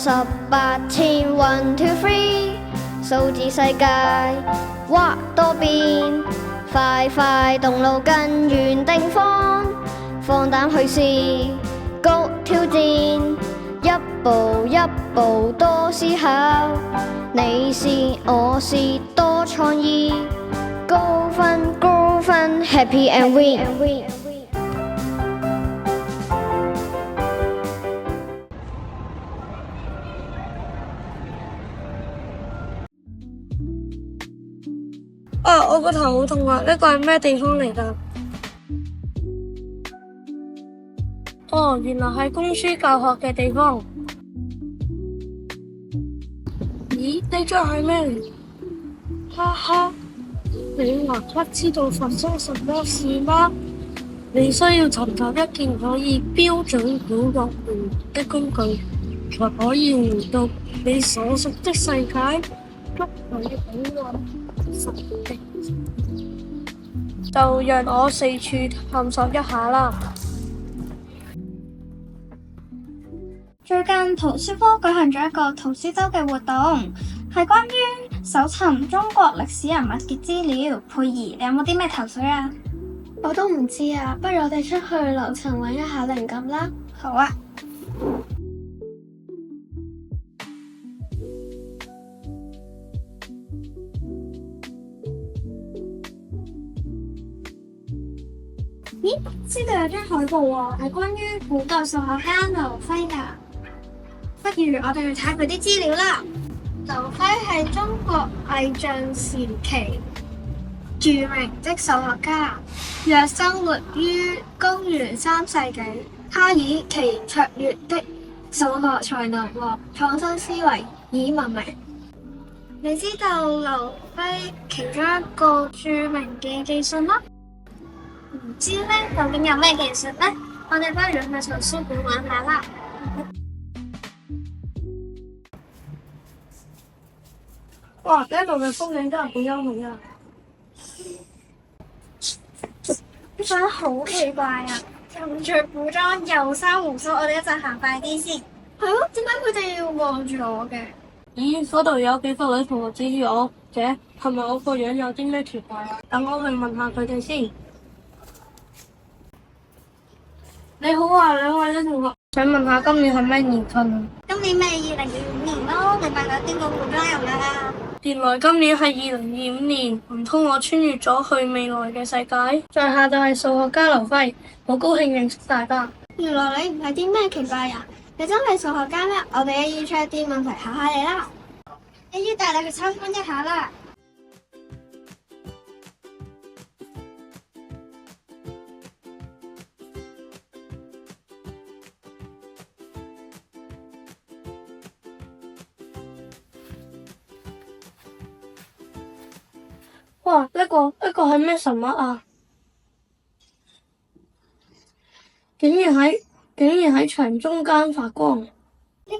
18,000 1 2 3，數字世界畫多變，快快動腦跟原定方，放膽去試，高挑戰，一步一步多思考，你是我是多創意，高分 Happy and win。我個頭好痛啊！呢個係咩地方嚟㗎？原來係供書教學嘅地方。咦？呢張係咩嚟？哈哈，你還不知道發生什麼事嗎？你需要尋找一件可以標準估落回的工具，才可以回到你所屬的世界。捉佢好啊！就讓我四處探索一下啦。最近圖書科舉行咗一個圖書周嘅活動，係關於搜尋中國歷史人物嘅資料。佩儀，你有冇啲咩頭緒啊？我都唔知啊，不如我哋出去樓層揾一下靈感啦。好啊。咦，呢度有張海報喎，係關於古代數學家劉暉㗎。不如我哋去睇佢啲資料啦。劉暉係中國魏晉時期著名的數學家，約生活於公元3世紀。他以其卓越的數學才能和創新思維而聞名。你知道劉暉其中一個著名嘅技術嗎？唔知呢，究竟有咩技術呢？我哋不如去圖書館玩下啦。哇！呢度嘅風景真係好優美啊！呢個人好奇怪啊，又着古裝又生鬍鬚，我哋一陣行快啲先。係咯，點解佢哋要望住我嘅？咦，嗰度有幾個女同學指住我嘅，係咪我個樣有啲咩奇怪啊？等我去問下佢哋先。你好啊，兩位女同學，想問下今年係咩年份啊？今年咪2025年咯，你買咗邊個古裝人物啊？原來今年係2025年，唔通我穿越咗去未來嘅世界？在下就係數學家劉暉，好高興認識大家。原來你唔係啲咩奇怪人，你真係數學家咩？我哋一於出一啲問題考下你啦，一於帶你去參觀一下啦。哇！呢個係咩神物啊？竟然喺牆中間發光。呢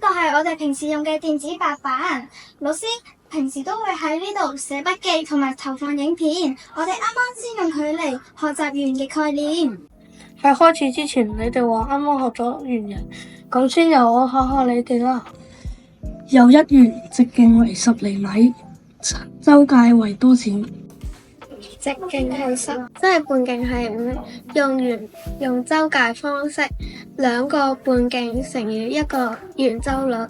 個係我哋平時用嘅電子白板，老師平時都會喺呢度寫筆記同埋投放影片。我哋啱啱先用佢嚟學習圓嘅概念。喺開始之前，你哋話啱啱學咗圓形，咁先由我考下你哋啦。有一圓直徑為10厘米，周界為多少？直徑係10，即係半徑係5。用周界方式，2個半徑乘以1個圓周率。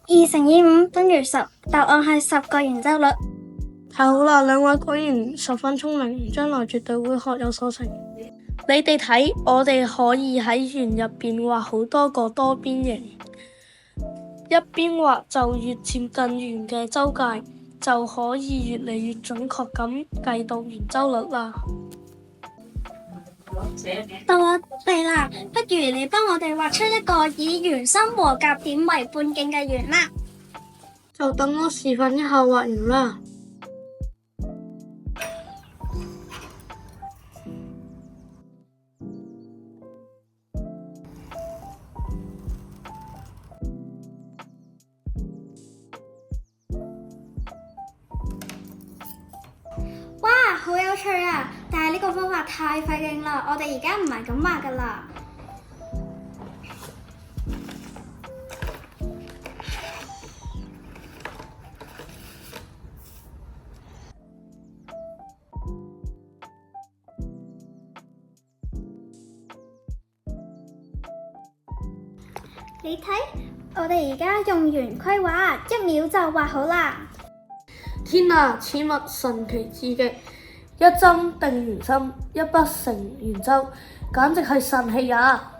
2乘以5等於10，答案係10個圓周率。太好啦，兩位果然十分聰明，將來絕對會學有所成。你哋睇，我哋可以喺圓入邊畫好多個多邊形，一邊畫就越接近圓嘅周界，就可以越嚟越準確咁計到圓周率啦。到我哋啦，不如你幫我哋畫出一個以圓心和夾點為半徑嘅圓啦。就等我示範一下畫完啦。哇，好有趣啊！但係呢個方法太費勁啦，我哋而家唔係咁畫噶啦。你睇，我哋而家用圓規畫，1秒就畫好啦。天啊，此物神奇至極，一針定圓心，一筆成圓周，簡直係神器呀！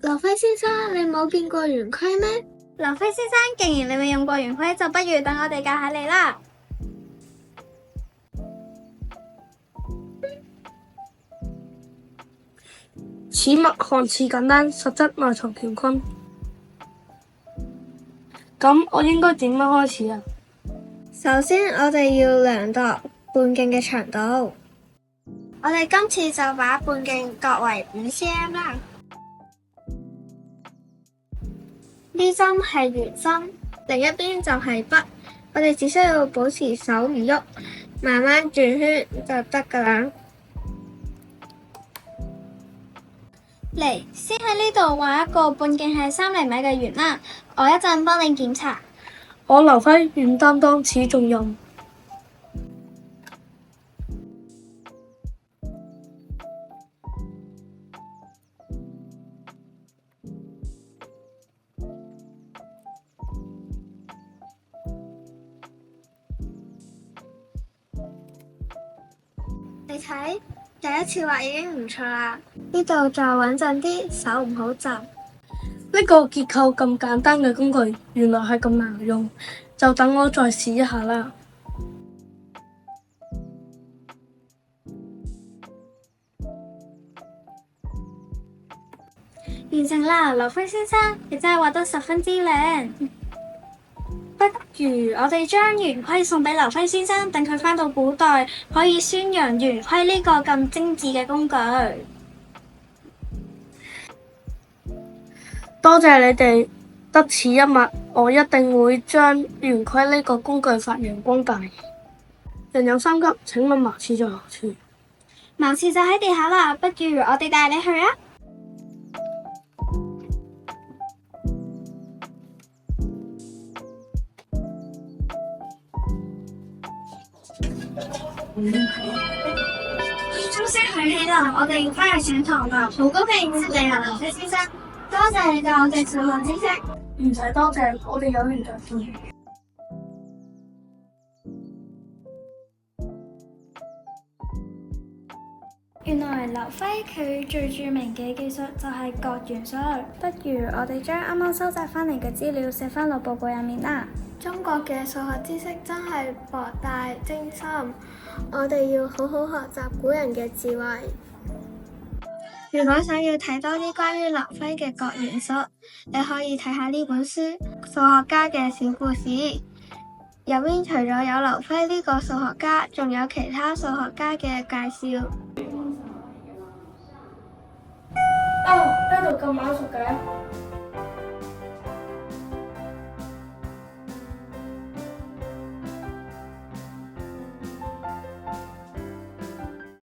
劉輝先生，你冇見過圓規咩？劉輝先生，既然你未用過圓規，就不如等我哋教下你啦。此物看似簡單，實質內藏乾坤。咁我應該點樣開始啊？首先，我哋要量度半徑嘅長度。我哋今次就把半徑割為5cm 啦。呢針係圓心，另一邊就係筆。我哋只需要保持手唔喐，慢慢轉圈就得噶啦。嚟，先喺呢度畫一個半徑係3厘米嘅圓啦。我一陣幫你檢查。我劉輝願擔當此重任。你睇，第一次畫已經唔錯啦。呢度再穩陣啲，手唔好震。呢個結構咁簡單嘅工具，原來係咁難用，就等我再試一下啦。完成啦，劉輝先生，你真係畫得十分之靚。不如我哋將圓規送俾劉輝先生，等佢返到古代可以宣揚圓規呢個咁精緻嘅工具。多謝你哋得此一物，我一定會將圓規呢個工具發揚光大。人有三急，請問茅廁在何處？茅廁就喺地下啦，不如我哋帶你去啊！鐘聲響起啦，我哋要返去上堂啦。好高興認識你啊，劉輝先生。多謝你教我哋數學知識。唔使多謝，我哋有緣再見。原來劉輝佢最著名嘅技術就係割圓術。不如我哋將啱啱收集返嚟嘅資料寫返落報告入面啦。中國嘅數學知識真係博大精深，我哋要好好學習古人嘅智慧。如果想要睇多啲關於劉輝嘅割圓術，你可以睇下呢本書《數學家嘅小故事》，入面除咗有劉輝呢個數學家，仲有其他數學家嘅介紹。呢度咁眼熟嘅。